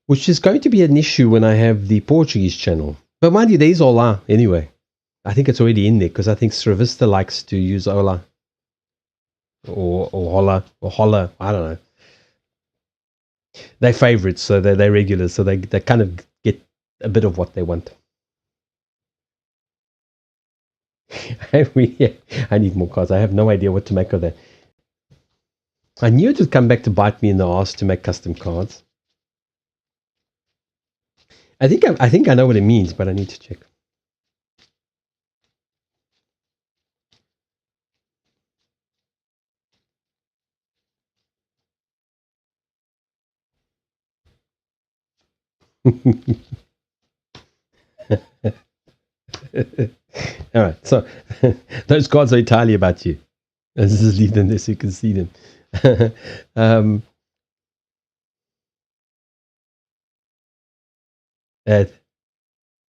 which is going to be an issue when I have the Portuguese channel. But mind you, there is Olá anyway. I think it's already in there because I think Sravista likes to use Olá or Holla or Holla. I don't know. They're favorites, so they're regulars, so they kind of get a bit of what they want. I need more cards. I have no idea what to make of that. I knew it would come back to bite me in the ass to make custom cards. I think I know what it means, but I need to check. All right, so those cards are entirely about you. Let's just leave them there so you can see them.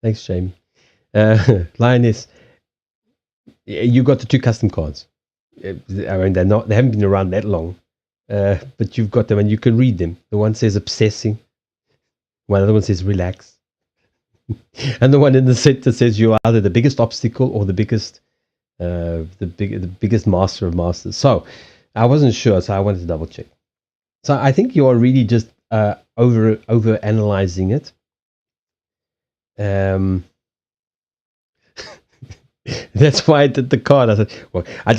Thanks, Jamie. Lioness, you got the two custom cards. I mean, they haven't been around that long, but you've got them and you can read them. The one says obsessing, one other one says relax, and the one in the center says you are either the biggest obstacle or the biggest master of masters. So I wasn't sure, so I wanted to double check. So I think you are really just over analyzing it. That's why I did the card. I said, well, I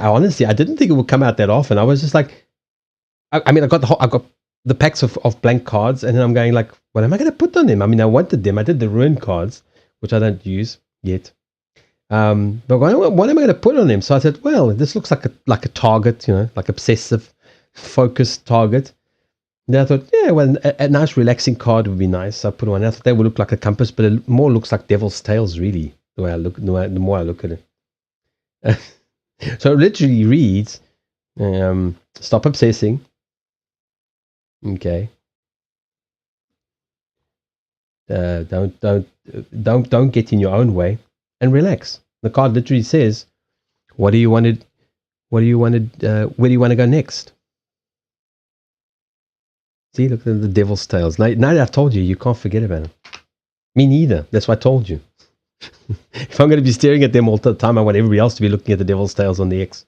honestly, I didn't think it would come out that often. I was just like, I mean, I got the packs of blank cards, and then I'm going like, what am I going to put on them? I mean, I wanted them. I did the ruin cards, which I don't use yet. But what am I going to put on them? So I said, well, this looks like a target, like obsessive, focused target. Then I thought, yeah, well, a nice relaxing card would be nice. I put one. I thought that would look like a compass, but it more looks like devil's tails, really. The way I look, the more I look at it. So it literally reads, "Stop obsessing." Okay. Don't get in your own way, and relax. The card literally says, "What do you want to? What do you want to? Where do you want to go next?" See, look at the devil's tails. Now that I've told you, you can't forget about them. Me neither. That's why I told you. If I'm going to be staring at them all the time, I want everybody else to be looking at the devil's tails on the X.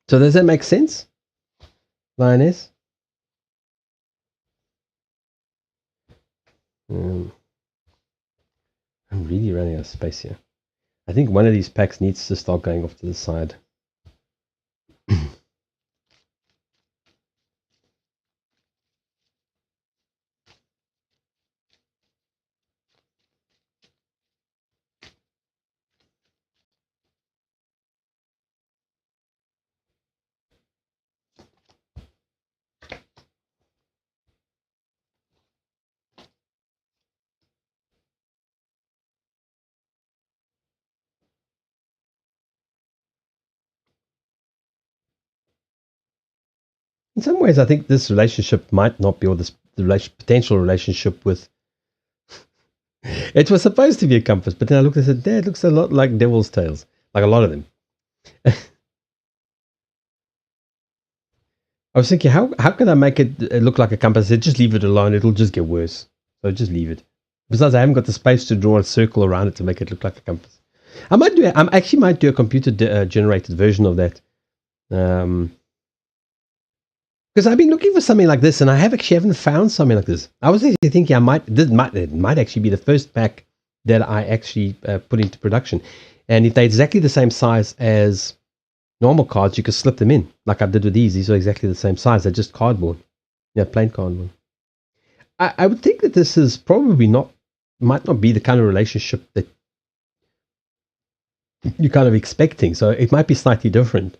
So does that make sense, Lioness? I'm really running out of space here. I think one of these packs needs to start going off to the side. In some ways, I think this relationship might not be, or this potential relationship with. It was supposed to be a compass, but then I looked and said, "That looks a lot like devil's tails, like a lot of them." I was thinking, how can I make it look like a compass? I said, just leave it alone; it'll just get worse. So just leave it. Besides, I haven't got the space to draw a circle around it to make it look like a compass. I actually might do a computer generated version of that. Because I've been looking for something like this, and I haven't found something like this. I was actually thinking it might actually be the first pack that I actually put into production. And if they're exactly the same size as normal cards, you could slip them in, like I did with these. These are exactly the same size. They're just cardboard. Yeah, plain cardboard. I would think that this is probably might not be the kind of relationship that you're kind of expecting. So it might be slightly different.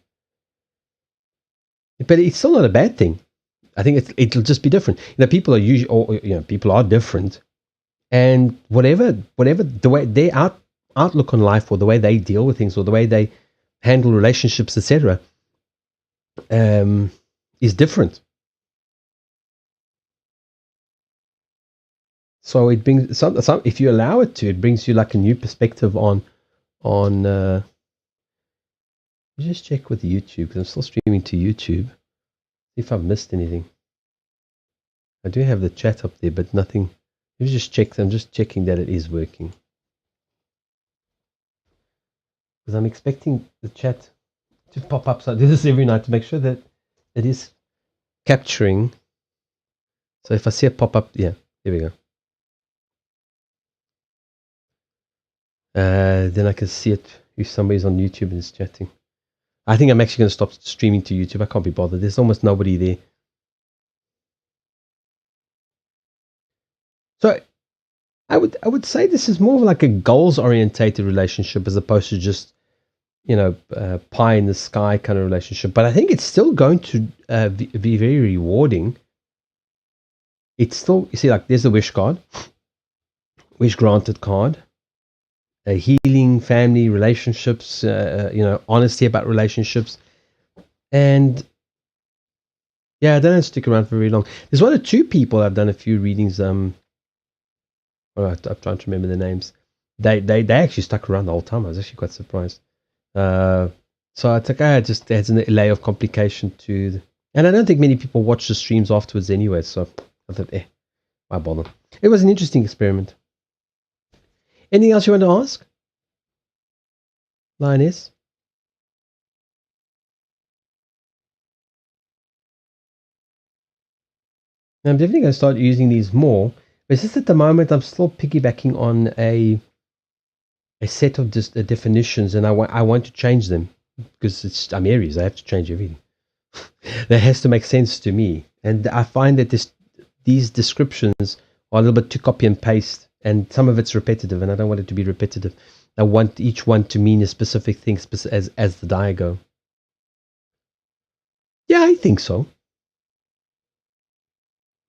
But it's still not a bad thing. I think it'll just be different. People are usually, or people are different, and whatever the way their outlook on life, or the way they deal with things, or the way they handle relationships, etc., is different. So it brings some. If you allow it to, it brings you like a new perspective on. Just check with YouTube, because I'm still streaming to YouTube. See if I've missed anything. I do have the chat up there, but nothing. I'm just checking that it is working. Because I'm expecting the chat to pop up. So I do this every night to make sure that it is capturing. So if I see it pop up, yeah, here we go. Then I can see it if somebody's on YouTube and is chatting. I think I'm actually going to stop streaming to YouTube. I can't be bothered. There's almost nobody there. So I would say this is more like a goals orientated relationship as opposed to just pie in the sky kind of relationship. But I think it's still going to be very rewarding. It's still, you see, like there's a wish card, wish granted card, a healing family relationships, honesty about relationships, and yeah, I don't stick around for very long. There's one or two people I've done a few readings. I'm trying to remember the names. They actually stuck around the whole time. I was actually quite surprised. So it's like, it just adds a layer of complication to, and I don't think many people watch the streams afterwards anyway. So I thought, why bother? It was an interesting experiment. Anything else you want to ask, Lioness? I'm definitely going to start using these more. But it's just at the moment I'm still piggybacking on a set of definitions, and I want to change them because I'm Aries. I have to change everything. That has to make sense to me, and I find that these descriptions are a little bit too copy and paste, and some of it's repetitive, and I don't want it to be repetitive. I want each one to mean a specific thing as the die go. Yeah, I think so.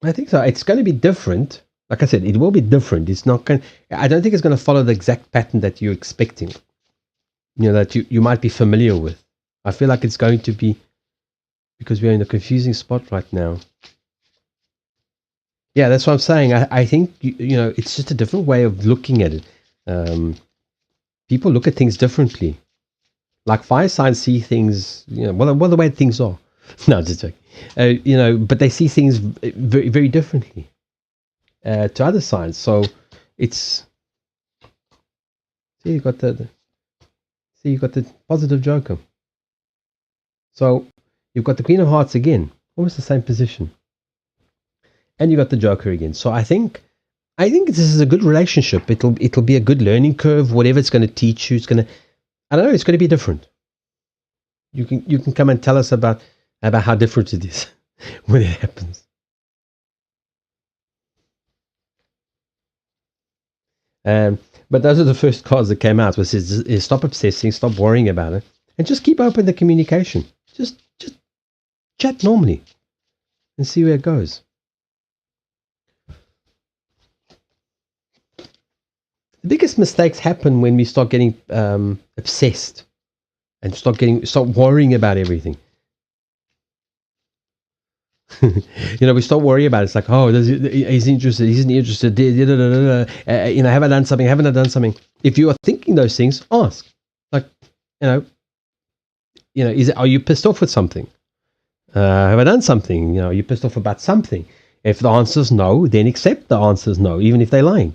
I think so. It's going to be different. Like I said, it will be different. It's not going. I don't think it's going to follow the exact pattern that you're expecting. That you might be familiar with. I feel like it's going to be because we're in a confusing spot right now. Yeah, that's what I'm saying. I think it's just a different way of looking at it. People look at things differently. Like fire signs see things, well, the way things are. No, just joking. But they see things very, very differently to other signs. So it's see you got the positive joker. So you've got the Queen of Hearts again, almost the same position, and you got the Joker again. So I think this is a good relationship. It'll be a good learning curve. Whatever it's going to teach you, I don't know. It's going to be different. You can come and tell us about how different it is when it happens. But those are the first cards that came out, which is stop obsessing, stop worrying about it, and just keep open the communication. Just chat normally and see where it goes. The biggest mistakes happen when we start getting obsessed and start worrying about everything. We start worrying about it. It's like, oh, he's interested, he's not interested. Have I done something? Haven't I done something? If you are thinking those things, ask. Like, are you pissed off with something? Have I done something? Are you pissed off about something? If the answer is no, then accept the answer is no, even if they're lying.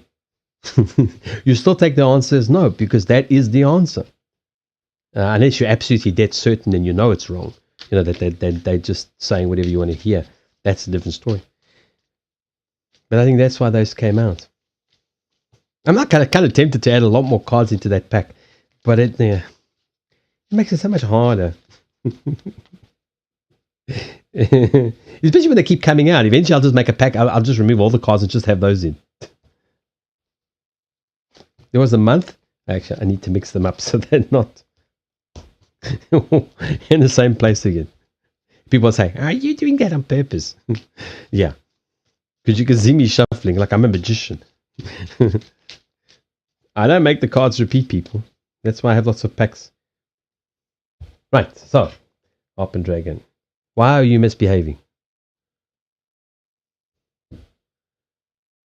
You still take the answer as no, because that is the answer. Unless you're absolutely dead certain and it's wrong. That they're just saying whatever you want to hear. That's a different story. But I think that's why those came out. I'm not kind of tempted to add a lot more cards into that pack, but it makes it so much harder. Especially when they keep coming out. Eventually, I'll just make a pack. I'll just remove all the cards and just have those in. There was a month. Actually, I need to mix them up so they're not in the same place again. People say, "Are you doing that on purpose?" Yeah, because you can see me shuffling like I'm a magician. I don't make the cards repeat, people. That's why I have lots of packs. Right, so Open Dragon. Why are you misbehaving?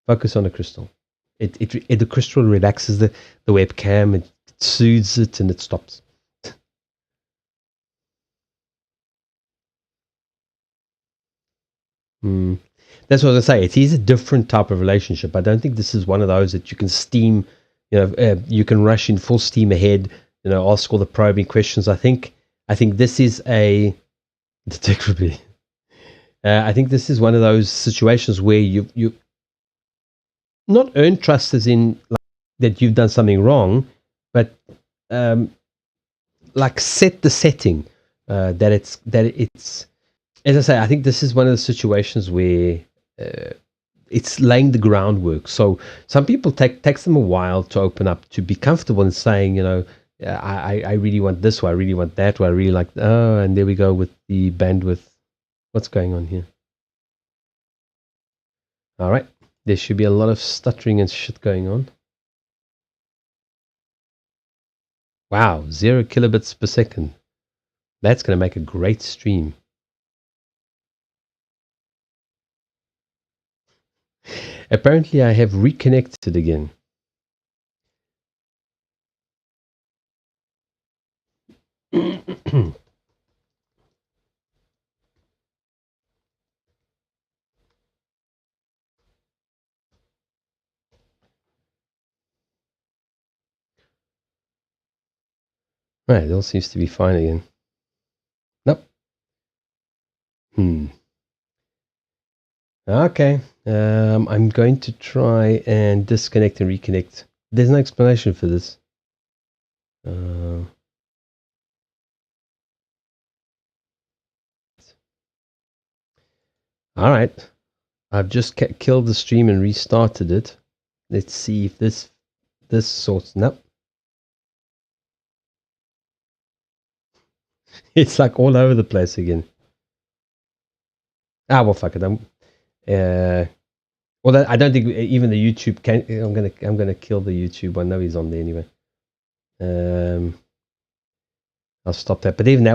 Focus on the crystal. The crystal relaxes the webcam, it soothes it, and it stops. That's what I say. It is a different type of relationship. I don't think this is one of those that you can steam, you can rush in full steam ahead, ask all the probing questions. I think this is a detectability. I think this is one of those situations where you not earn trust as in like, that you've done something wrong, but like set the setting that it's. As I say, I think this is one of the situations where it's laying the groundwork. So some people takes them a while to open up, to be comfortable in saying, I really want this, or I really want that, or I really like, and there we go with the bandwidth. What's going on here? All right. There should be a lot of stuttering and shit going on. Wow, 0 kilobits per second. That's going to make a great stream. Apparently, I have reconnected again. Right, it all seems to be fine again. Nope. Okay. I'm going to try and disconnect and reconnect. There's no explanation for this. All right. I've just killed the stream and restarted it. Let's see if this sorts. Nope. It's like all over the place again. Ah, well, fuck it. Well, I don't think even the YouTube can. I'm gonna kill the YouTube. I know he's on there anyway. I'll stop that. But even that one.